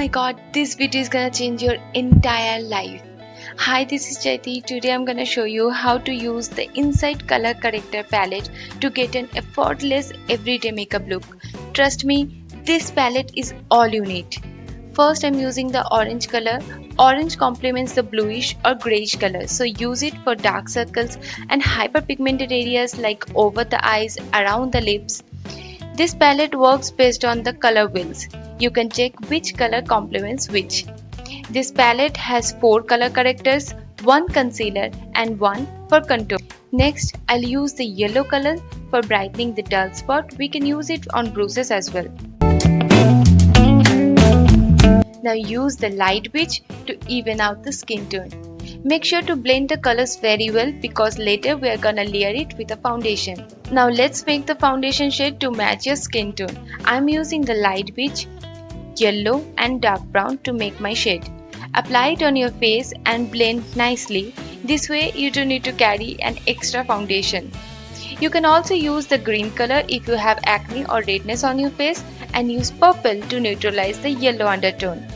my god, this video is gonna change your entire life. Hi, this is Chaiti. Today I'm gonna show you how to use the Inside Color Corrector Palette to get an effortless everyday makeup look. Trust me, this palette is all you need. First, I'm using the orange color. Orange complements the bluish or grayish color, so use it for dark circles and hyperpigmented areas like over the eyes, around the lips. This palette works based on the color wheels. You can check which color complements which. This palette has 4 color correctors, 1 concealer and 1 for contour. Next, I'll use the yellow color for brightening the dull spot. We can use it on bruises as well. Now use the light beige to even out the skin tone. Make sure to blend the colors very well because later we are gonna layer it with a foundation. Now let's make the foundation shade to match your skin tone. I'm using the light beige, yellow and dark brown to make my shade. Apply it on your face and blend nicely. This way you don't need to carry an extra foundation. You can also use the green color if you have acne or redness on your face and use purple to neutralize the yellow undertone.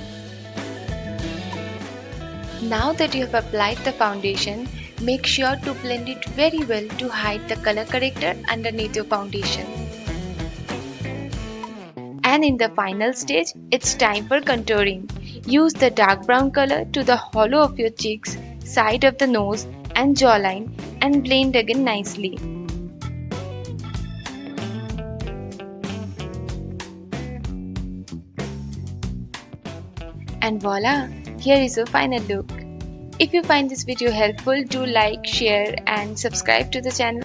Now that you have applied the foundation, make sure to blend it very well to hide the color corrector underneath your foundation. And in the final stage, it's time for contouring. Use the dark brown color to the hollow of your cheeks, side of the nose and jawline and blend again nicely. And voila! Here is your final look. If you find this video helpful, do like, share and subscribe to the channel.